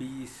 20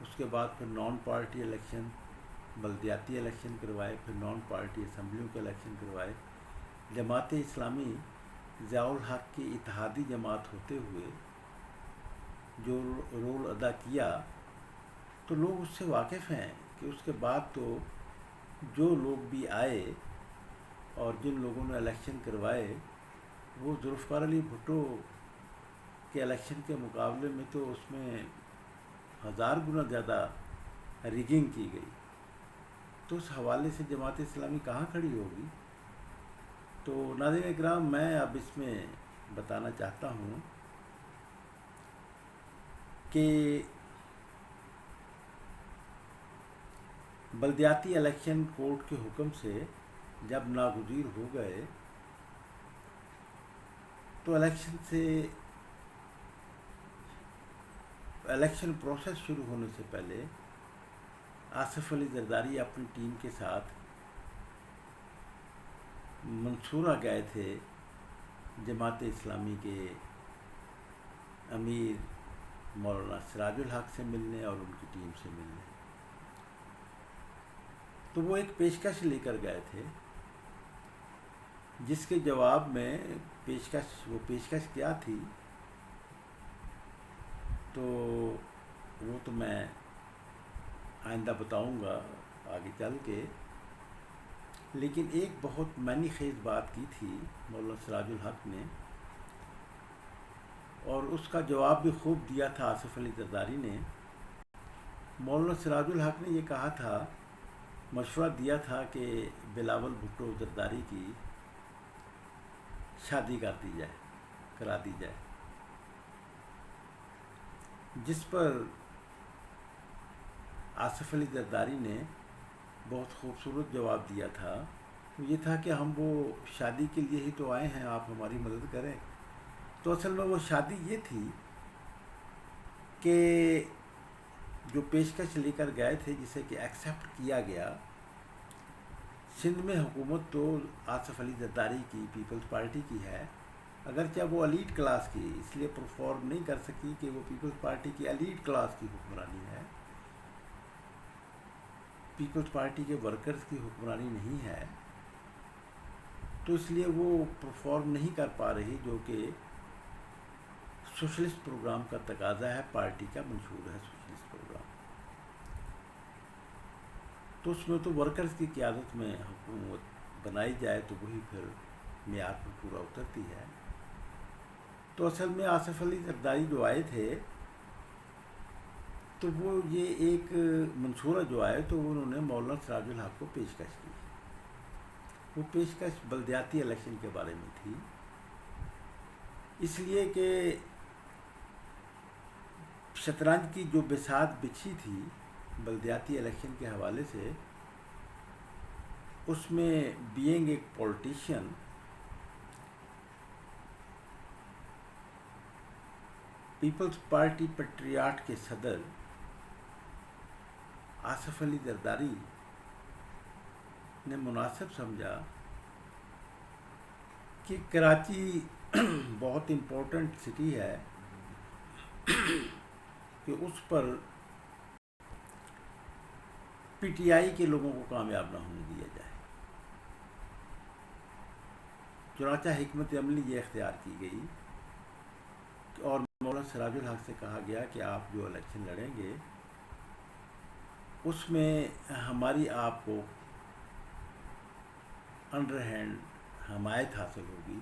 اس کے بعد پھر نان پارٹی الیکشن، بلدیاتی الیکشن کروائے، پھر نان پارٹی اسمبلیوں کے الیکشن کروائے. جماعت اسلامی ضیاء الحق کی اتحادی جماعت ہوتے ہوئے جو رول ادا کیا تو لوگ اس سے واقف ہیں کہ اس کے بعد تو جو لوگ بھی آئے اور جن لوگوں نے الیکشن کروائے وہ ذوالفقار علی بھٹو کے الیکشن کے مقابلے میں تو اس میں 1000 گنا زیادہ ریگنگ کی گئی. تو اس حوالے سے جماعت اسلامی کہاں کھڑی ہوگی؟ تو ناظرین اکرام، میں اب اس میں بتانا چاہتا ہوں کہ بلدیاتی الیکشن کورٹ کے حکم سے جب ناگزیر ہو گئے تو الیکشن پروسیس شروع ہونے سے پہلے آصف علی زرداری اپنی ٹیم کے ساتھ منصورہ گئے تھے جماعت اسلامی کے امیر مولانا سراج الحق سے ملنے اور ان کی ٹیم سے ملنے. تو وہ ایک پیشکش لے کر گئے تھے جس کے جواب میں پیشکش کیا تھی تو وہ تو میں آئندہ بتاؤں گا آگے چل کے. لیکن ایک بہت معنی خیز بات کی تھی مولانا سراج الحق نے، اور اس کا جواب بھی خوب دیا تھا آصف علی زرداری نے. مولانا سراج الحق نے یہ کہا تھا، مشورہ دیا تھا کہ بلاول بھٹو زرداری کی شادی کرا دی جائے، جس پر آصف علی زرداری نے بہت خوبصورت جواب دیا تھا. یہ تھا کہ ہم وہ شادی کے لیے ہی تو آئے ہیں، آپ ہماری مدد کریں. تو اصل میں وہ شادی یہ تھی کہ جو پیشکش لے کر گئے تھے جسے کہ ایکسیپٹ کیا گیا. سندھ میں حکومت تو آصف علی زرداری کی پیپلز پارٹی کی ہے، اگرچہ وہ ایلیٹ کلاس کی، اس لیے پرفارم نہیں کر سکی کہ وہ پیپلز پارٹی کی ایلیٹ کلاس کی حکمرانی ہے، پیپلز پارٹی کے ورکرز کی حکمرانی نہیں ہے. تو اس لیے وہ پرفارم نہیں کر پا رہی، جو کہ سوشلسٹ پروگرام کا تقاضا ہے، پارٹی کا منشور ہے سوشلسٹ پروگرام. تو اس میں تو ورکرز کی قیادت میں حکومت بنائی جائے تو وہی پھر معیار پر پورا اترتی ہے. تو اصل میں آصف علی زرداری جو آئے تھے تو وہ یہ ایک منصورہ جو آئے تو انہوں نے مولانا سراج الحق کو پیشکش کی. وہ پیشکش بلدیاتی الیکشن کے بارے میں تھی، اس لیے کہ شطرنج کی جو بساط بچھی تھی بلدیاتی الیکشن کے حوالے سے، اس میں بینگ ایک پولیٹیشین پیپلز پارٹی پیٹریاٹ کے صدر آصف علی زرداری نے مناسب سمجھا کہ کراچی بہت امپورٹنٹ سٹی ہے کہ اس پر پی ٹی آئی کے لوگوں کو کامیاب نہ ہونے دیا جائے. چنانچہ حکمت عملی یہ اختیار کی گئی اور مولانا سراج الحق سے کہا گیا کہ آپ جو الیکشن لڑیں گے اس میں ہماری آپ کو انڈر ہینڈ حمایت حاصل ہوگی،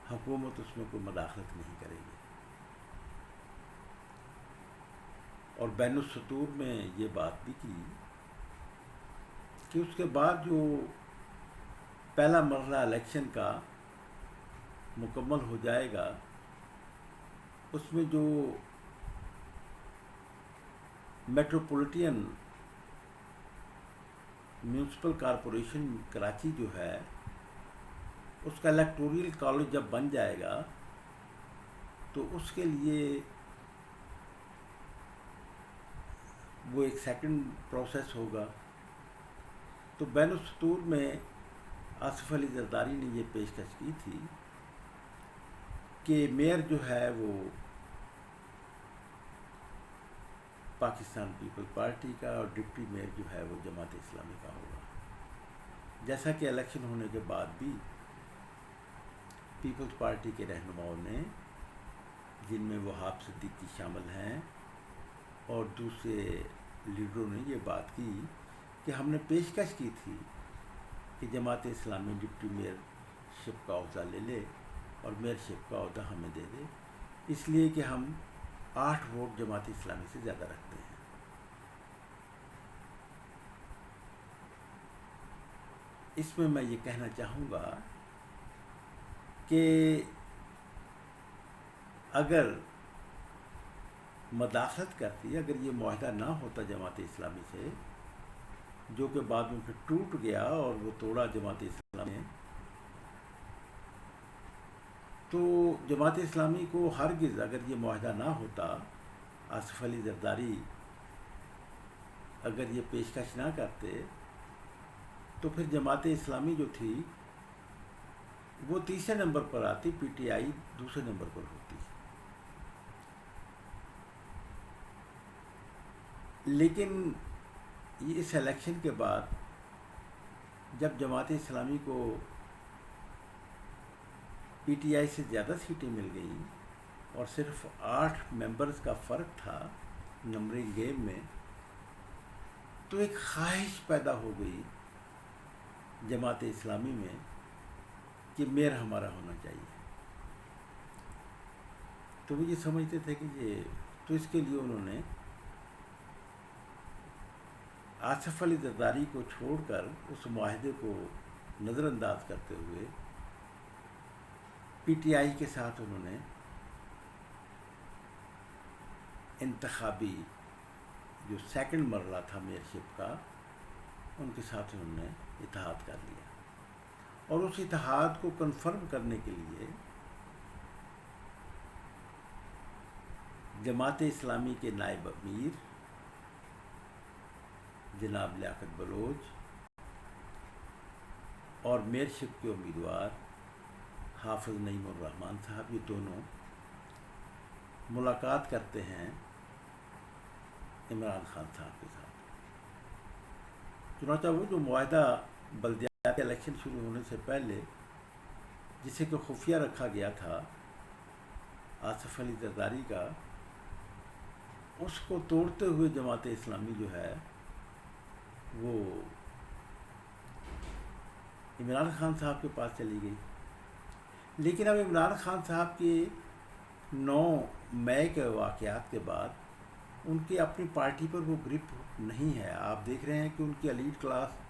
حکومت اس میں کوئی مداخلت نہیں کرے گی. اور بین السطور میں یہ بات بھی کی کہ اس کے بعد جو پہلا مرحلہ الیکشن کا مکمل ہو جائے گا اس میں جو میٹروپولیٹن میونسپل کارپوریشن کراچی جو ہے اس کا الیکٹوریل کالج جب بن جائے گا تو اس کے لیے وہ ایک سیکنڈ پروسیس ہوگا. تو بین السطور میں آصف علی زرداری نے یہ پیشکش کی تھی کہ میئر جو ہے وہ پاکستان پیپل پارٹی کا اور ڈپٹی میئر جو ہے وہ جماعت اسلامی کا ہوگا. جیسا کہ الیکشن ہونے کے بعد بھی پیپلز پارٹی کے رہنماؤں نے، جن میں وہاب صدیقی شامل ہیں اور دوسرے لیڈروں نے یہ بات کی کہ ہم نے پیشکش کی تھی کہ جماعت اسلامی ڈپٹی میئر شپ کا عہدہ لے لے اور میئر شپ کا عہدہ ہمیں دے دے، اس لیے کہ ہم 8 ووٹ جماعت اسلامی سے زیادہ رکھتے ہیں. اس میں یہ کہنا چاہوں گا کہ اگر مداخلت کرتی، اگر یہ معاہدہ نہ ہوتا جماعت اسلامی سے، جو کہ بعد میں پھر ٹوٹ گیا اور وہ توڑا جماعت اسلامی نے، تو جماعت اسلامی کو ہرگز اگر یہ معاہدہ نہ ہوتا، آصف علی زرداری اگر یہ پیشکش نہ کرتے، تو پھر جماعت اسلامی جو تھی وہ تیسرے نمبر پر آتی، پی ٹی آئی دوسرے نمبر پر ہوتی. لیکن اس الیکشن کے بعد جب جماعت اسلامی کو پی ٹی آئی سے زیادہ سیٹیں مل گئیں اور صرف 8 ممبرز کا فرق تھا نمبرنگ گیم میں، تو ایک خواہش پیدا ہو گئی جماعت اسلامی میں کہ میئر ہمارا ہونا چاہیے. تو وہ یہ سمجھتے تھے کہ یہ، تو اس کے لیے انہوں نے آصف علی زرداری کو چھوڑ کر اس معاہدے کو نظر انداز کرتے ہوئے پی ٹی آئی کے ساتھ انہوں نے انتخابی جو سیکنڈ مرحلہ تھا میئرشپ کا، ان کے ساتھ انہوں نے اتحاد کر لیا. اور اس اتحاد کو کنفرم کرنے کے لیے جماعت اسلامی کے نائب امیر جناب لیاقت بلوچ اور میئرشپ کے امیدوار حافظ نعیم الرحمن صاحب، یہ دونوں ملاقات کرتے ہیں عمران خان صاحب کے ساتھ. چنانچہ وہ جو معاہدہ بلدیاتی الیکشن شروع ہونے سے پہلے جسے کہ خفیہ رکھا گیا تھا آصف علی زرداری کا، اس کو توڑتے ہوئے جماعت اسلامی جو ہے وہ عمران خان صاحب کے پاس چلی گئی. لیکن اب عمران خان صاحب کے 9 مئی کے واقعات کے بعد ان کی اپنی پارٹی پر وہ گرپ نہیں ہے. آپ دیکھ رہے ہیں کہ ان کی ایلیٹ کلاس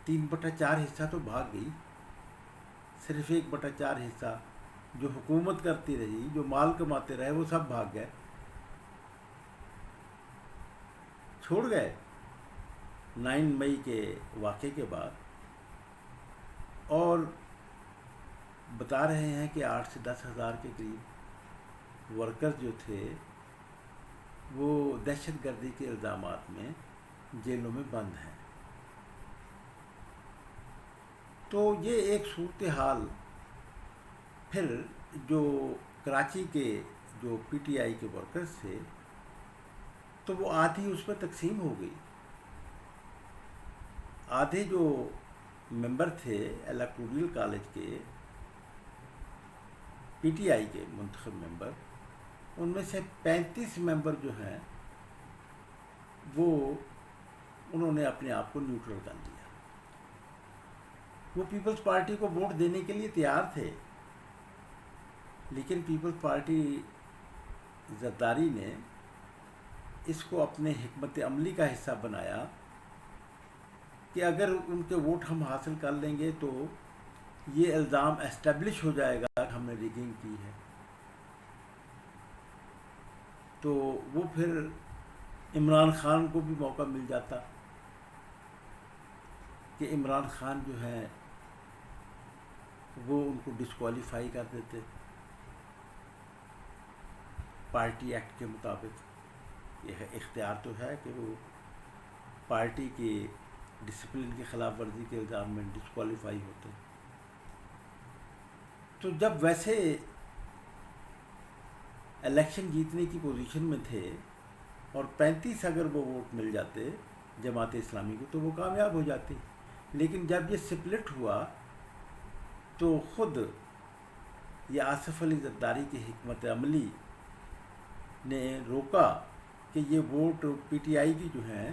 3/4 حصہ تو بھاگ گئی، صرف 1/4 حصہ جو حکومت کرتی رہی، جو مال کماتے رہے، وہ سب بھاگ گئے، چھوڑ گئے 9 مئی کے واقعے کے بعد. اور بتا رہے ہیں کہ 8 سے 10 ہزار کے قریب ورکرز جو تھے وہ دہشت گردی کے الزامات میں جیلوں میں بند ہیں. تو یہ ایک صورتحال پھر جو کراچی کے جو پی ٹی آئی کے ورکرز تھے تو وہ آدھی اس میں تقسیم ہو گئی. آدھے جو ممبر تھے الیکٹورل کالج کے پی ٹی آئی کے منتخب ممبر، ان میں سے 35 ممبر جو ہیں وہ انہوں نے اپنے آپ کو نیوٹرل کر دیا. وہ پیپلز پارٹی کو ووٹ دینے کے لیے تیار تھے، لیکن پیپلز پارٹی زرداری نے اس کو اپنے حکمت عملی کا حصہ بنایا کہ اگر ان کے ووٹ ہم حاصل کر لیں گے تو یہ الزام اسٹیبلش ہو جائے گا کہ ہم نے ریگنگ کی ہے. تو وہ پھر عمران خان کو بھی موقع مل جاتا کہ عمران خان جو ہے وہ ان کو ڈسکوالیفائی کر دیتے پارٹی ایکٹ کے مطابق. یہ اختیار تو ہے کہ وہ پارٹی کی ڈسپلن کی خلاف ورزی کے الزام میں ڈسکوالیفائی ہوتے. تو جب ویسے الیکشن جیتنے کی پوزیشن میں تھے اور 35 اگر وہ ووٹ مل جاتے جماعت اسلامی کو تو وہ کامیاب ہو جاتی. لیکن جب یہ سپلٹ ہوا تو خود یہ آصف علی زرداری کی حکمت عملی نے روکا کہ یہ ووٹ پی ٹی آئی کی جو ہیں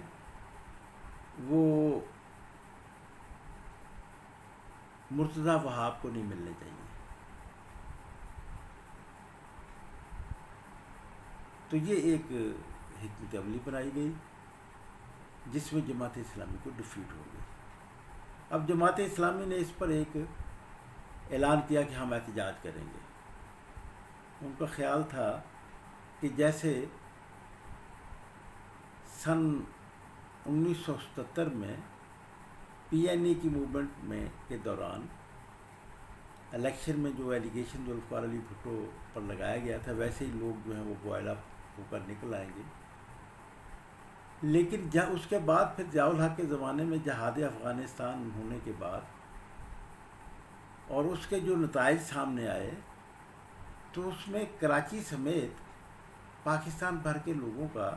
وہ مرتضیٰ وہاب کو نہیں ملنے چاہیے. تو یہ ایک حکمت عملی بنائی گئی جس میں جماعت اسلامی کو ڈیفیٹ ہو گئی. اب جماعت اسلامی نے اس پر ایک اعلان کیا کہ ہم احتجاج کریں گے. ان کا خیال تھا کہ جیسے سن 1977 میں پی این اے کی موومنٹ میں کے دوران الیکشن میں جو ایلیگیشن ذوالفقار علی بھٹو پر لگایا گیا تھا ویسے ہی لوگ جو ہیں وہ بوائل اپ ہو کر نکل آئیں گے. لیکن اس کے بعد پھر ضیاء الحق کے زمانے میں جہاد افغانستان ہونے کے بعد اور اس کے جو نتائج سامنے آئے تو اس میں کراچی سمیت پاکستان بھر کے لوگوں کا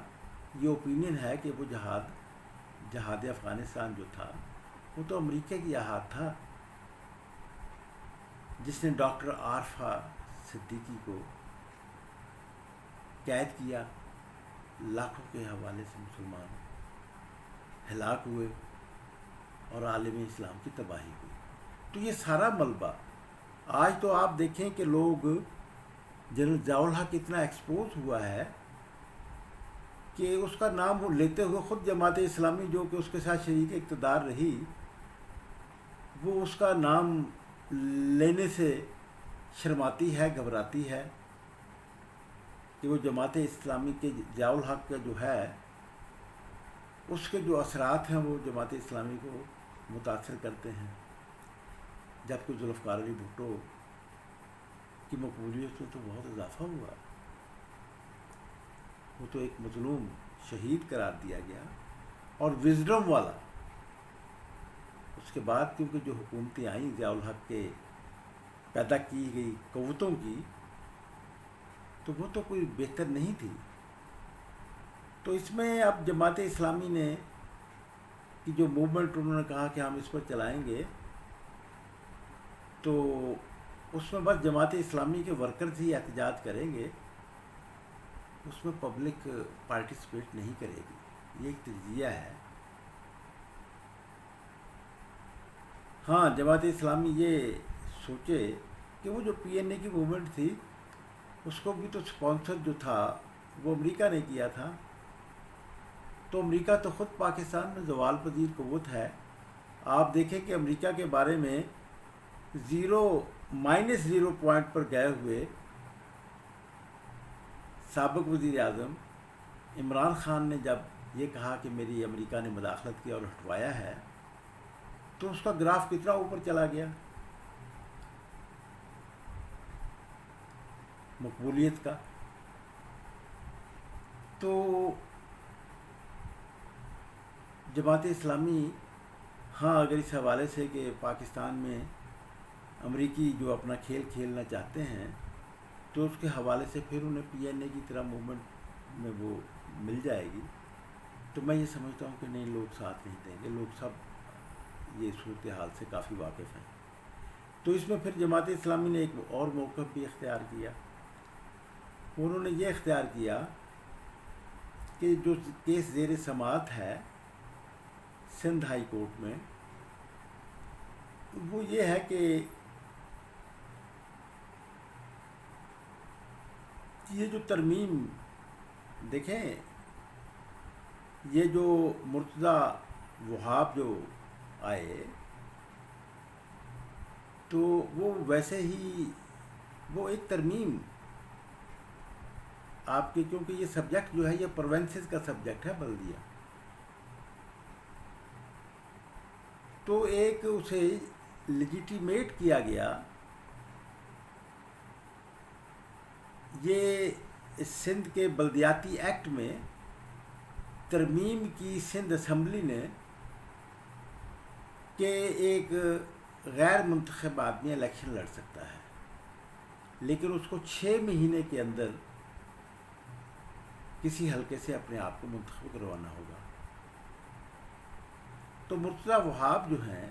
یہ اوپینین ہے کہ وہ جہاد افغانستان جو تھا وہ تو امریکہ کی احاط تھا جس نے ڈاکٹر عارفہ صدیقی کو قید کیا. لاکھوں کے حوالے سے مسلمان ہلاک ہوئے اور عالم اسلام کی تباہی ہوئی. تو یہ سارا ملبہ آج تو آپ دیکھیں کہ لوگ جنرل ضیاء الحق اتنا ایکسپوز ہوا ہے کہ اس کا نام وہ لیتے ہوئے خود جماعت اسلامی جو کہ اس کے ساتھ شریک اقتدار رہی وہ اس کا نام لینے سے شرماتی ہے, گھبراتی ہے کہ وہ جماعت اسلامی کے ضیاء الحق کا جو ہے اس کے جو اثرات ہیں وہ جماعت اسلامی کو متاثر کرتے ہیں. جبکہ ذوالفقار علی بھٹو کی مقبولیت میں تو بہت اضافہ ہوا. وہ تو ایک مظلوم شہید قرار دیا گیا اور وزڈم والا. اس کے بعد کیونکہ جو حکومتیں آئیں ضیاء الحق کے پیدا کی گئی قوتوں کی تو وہ تو کوئی بہتر نہیں تھی. تو اس میں اب جماعت اسلامی نے کی جو موومنٹ انہوں نے کہا کہ ہم اس پر چلائیں گے تو اس میں بس جماعت اسلامی کے ورکرز ہی احتجاج کریں گے, اس میں پبلک پارٹیسپیٹ نہیں کرے گی. یہ ایک تجزیہ ہے. ہاں جماعت اسلامی یہ سوچے کہ وہ جو پی این اے کی موومنٹ تھی اس کو بھی تو سپانسر جو تھا وہ امریکہ نے کیا تھا. تو امریکہ تو خود پاکستان میں زوال پذیر قوت ہے. آپ دیکھیں کہ امریکہ کے بارے میں -0 پوائنٹ پر گئے ہوئے سابق وزیر اعظم عمران خان نے جب یہ کہا کہ میری امریکہ نے مداخلت کی اور ہٹوایا ہے تو اس کا گراف کتنا اوپر چلا گیا مقبولیت کا. تو جماعت اسلامی ہاں اگر اس حوالے سے کہ پاکستان میں امریکی جو اپنا کھیل کھیلنا چاہتے ہیں تو اس کے حوالے سے پھر انہیں پی این اے کی طرح موومنٹ میں وہ مل جائے گی تو میں یہ سمجھتا ہوں کہ نہیں لوگ ساتھ نہیں دیں گے. لوگ سب یہ صورتحال سے کافی واقف ہیں. تو اس میں پھر جماعت اسلامی نے ایک اور موقف بھی اختیار کیا. انہوں نے یہ اختیار کیا کہ جو کیس زیر سماعت ہے سندھ ہائی کورٹ میں وہ یہ ہے کہ یہ جو ترمیم دیکھیں یہ جو مرتضیٰ وہاب جو آئے تو وہ ویسے ہی وہ ایک ترمیم آپ کے کیونکہ یہ سبجیکٹ جو ہے یہ پروینسز کا سبجیکٹ ہے بلدیہ تو ایک اسے لیجیٹیمیٹ کیا گیا. یہ سندھ کے بلدیاتی ایکٹ میں ترمیم کی سندھ اسمبلی نے کہ ایک غیر منتخب آدمی الیکشن لڑ سکتا ہے لیکن اس کو 6 مہینے کے اندر کسی حلقے سے اپنے آپ کو منتخب کروانا ہوگا. تو مرتضیٰ وہاب جو ہیں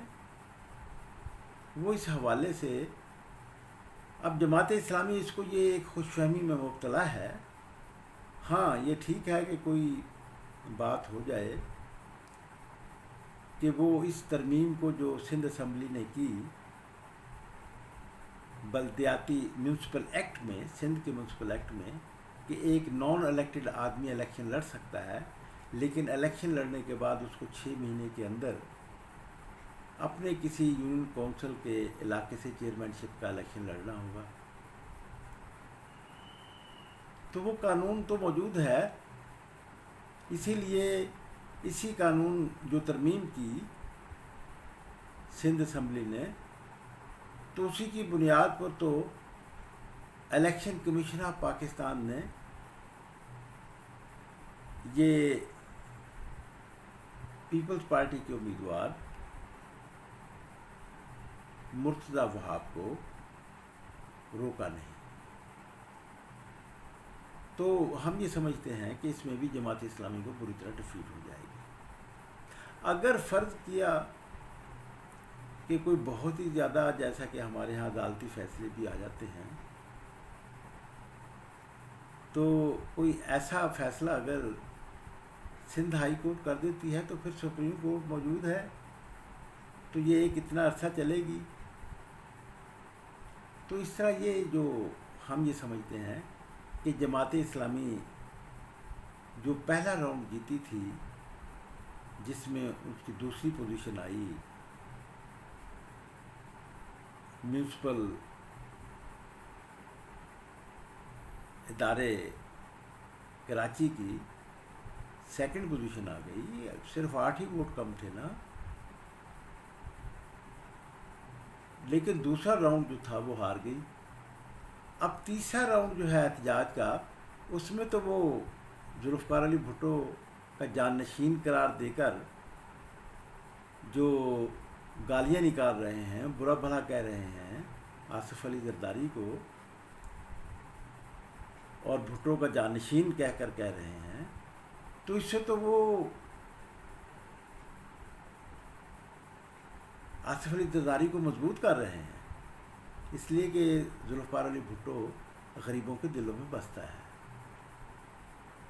وہ اس حوالے سے اب جماعت اسلامی اس کو یہ ایک خوش فہمی میں مبتلا ہے. ہاں یہ ٹھیک ہے کہ کوئی بات ہو جائے کہ وہ اس ترمیم کو جو سندھ اسمبلی نے کی بلدیاتی میونسپل ایکٹ میں، سندھ کے میونسپل ایکٹ میں، کہ ایک نان الیکٹڈ آدمی الیکشن لڑ سکتا ہے، لیکن الیکشن لڑنے کے بعد اس کو 6 مہینے کے اندر اپنے کسی یونین کونسل کے علاقے سے چیئرمین شپ کا الیکشن لڑنا ہوگا. تو وہ قانون تو موجود ہے. اسی لیے اسی قانون جو ترمیم کی سندھ اسمبلی نے، تو اسی کی بنیاد پر تو الیکشن کمیشن آف پاکستان نے یہ پیپلز پارٹی کے امیدوار مرتضیٰ وہاب کو روکا نہیں. تو ہم یہ سمجھتے ہیں کہ اس میں بھی جماعت اسلامی کو بری طرح ڈیفیٹ ہو جائے گی. اگر فرض کیا کہ کوئی بہت ہی زیادہ، جیسا کہ ہمارے ہاں عدالتی فیصلے بھی آ جاتے ہیں، تو کوئی ایسا فیصلہ اگر سندھ ہائی کورٹ کر دیتی ہے تو پھر سپریم کورٹ موجود ہے، تو یہ ایک اتنا عرصہ چلے گی. تو اس طرح یہ جو ہم یہ سمجھتے ہیں کہ جماعت اسلامی جو پہلا راؤنڈ جیتی تھی، جس میں اس کی دوسری پوزیشن آئی میونسپل ادارے کراچی کی، سیکنڈ پوزیشن آ گئی. صرف 8 ہی ووٹ کم تھے نا. لیکن دوسرا راؤنڈ جو تھا وہ ہار گئی. اب تیسرا راؤنڈ جو ہے احتجاج کا، اس میں تو وہ ذوالفقار علی بھٹو کا جانشین قرار دے کر جو گالیاں نکال رہے ہیں، برا بھلا کہہ رہے ہیں آصف علی زرداری کو، اور بھٹو کا جانشین کہہ کر کہہ رہے ہیں، تو اس سے تو وہ آصف علی زرداری کو مضبوط کر رہے ہیں. اس لیے کہ ذوالفقار علی بھٹو غریبوں کے دلوں میں بستا ہے،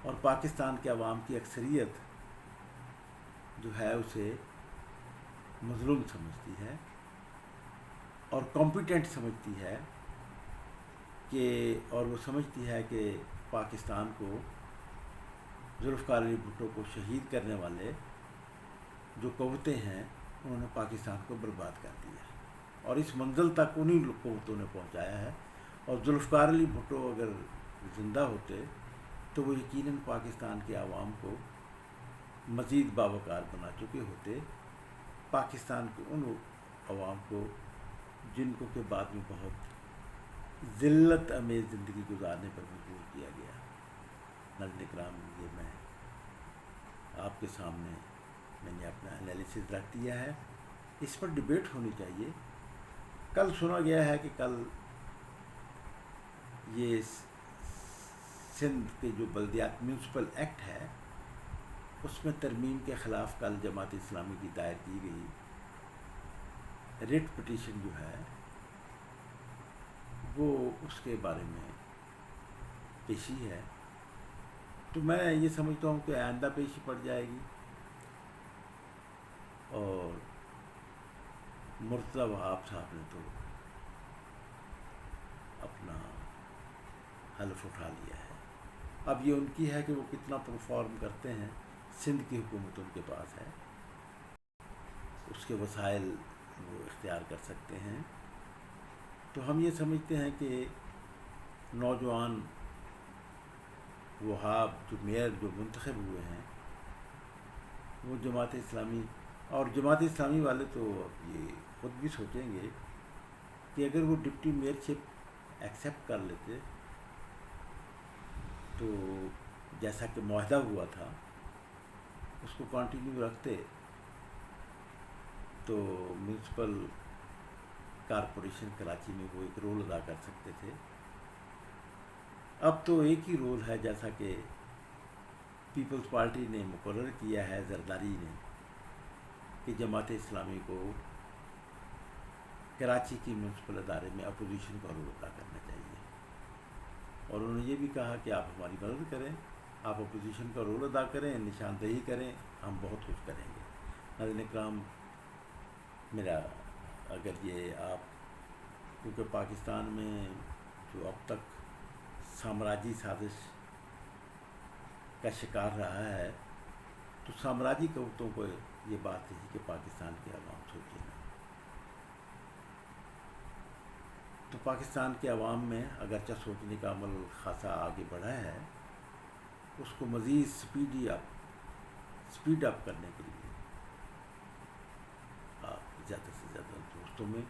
اور پاکستان کے عوام کی اکثریت جو ہے اسے مظلوم سمجھتی ہے اور کمپیٹنٹ سمجھتی ہے اور وہ سمجھتی ہے کہ پاکستان کو ذوالفقار علی بھٹو کو شہید کرنے والے جو قوتیں ہیں، انہوں نے پاکستان کو برباد کر دیا، اور اس منزل تک انہی قوتوں نے پہنچایا ہے. اور ذوالفقار علی بھٹو اگر زندہ ہوتے تو وہ یقیناً پاکستان کے عوام کو مزید باوقار بنا چکے ہوتے، پاکستان کے ان عوام کو جن کو کہ بعد میں بہت ذلت امیز زندگی گزارنے پر مجبور کیا گیا. ناظرین کرام، یہ میں آپ کے سامنے میں نے اپنا انالیسز رکھ دیا ہے. اس پر ڈبیٹ ہونی چاہیے. کل سنا گیا ہے کہ کل یہ سندھ کے جو بلدیات میونسپل ایکٹ ہے، اس میں ترمیم کے خلاف کل جماعت اسلامی کی دائر کی گئی ریٹ پٹیشن جو ہے وہ اس کے بارے میں پیشی ہے. تو میں یہ سمجھتا ہوں کہ آئندہ پیشی پڑ جائے گی، اور مرتضیٰ وہاب صاحب نے تو اپنا حلف اٹھا لیا ہے. اب یہ ان کی ہے کہ وہ کتنا پرفارم کرتے ہیں. سندھ کی حکومت ان کے پاس ہے، اس کے وسائل وہ اختیار کر سکتے ہیں. تو ہم یہ سمجھتے ہیں کہ نوجوان وہاب جو میئر جو منتخب ہوئے ہیں، وہ جماعت اسلامی، اور جماعت اسلامی والے تو یہ خود بھی سوچیں گے کہ اگر وہ ڈپٹی میئر شپ ایکسیپٹ کر لیتے تو جیسا کہ معاہدہ ہوا تھا اس کو کنٹینیو رکھتے تو میونسپل کارپوریشن کراچی میں وہ ایک رول ادا کر سکتے تھے. اب تو ایک ہی رول ہے، جیسا کہ پیپلز پارٹی نے مقرر کیا ہے، زرداری نے، کہ جماعت اسلامی کو کراچی کی میونسپل ادارے میں اپوزیشن کا رول ادا کرنا چاہیے، اور انہوں نے یہ بھی کہا کہ آپ ہماری مدد کریں، آپ اپوزیشن کا رول ادا کریں، نشاندہی کریں، ہم بہت کچھ کریں گے۔ ناظرین اکرام، میرا اگر یہ آپ، کیونکہ پاکستان میں جو اب تک سامراجی سازش کا شکار رہا ہے، تو سامراجی قوتوں کو یہ بات ہے کہ پاکستان کے عوام سوچے نا، تو پاکستان کے عوام میں اگرچہ سوچنے کا عمل خاصا آگے بڑھا ہے، اس کو مزید سپیڈ اپ کرنے کے لیے آپ زیادہ سے زیادہ دوستوں میں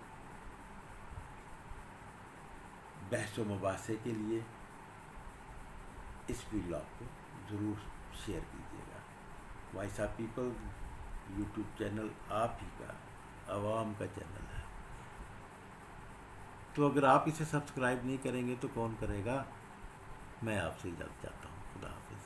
بحث و مباحثے کے لیے اس ولاگ کو ضرور شیئر کیجیے گا۔ Voice of people YouTube channel آپ ہی کا، عوام کا چینل ہے، تو اگر آپ اسے سبسکرائب نہیں کریں گے تو کون کرے گا؟ میں آپ سے اجازت چاہتا ہوں۔ خدا حافظ۔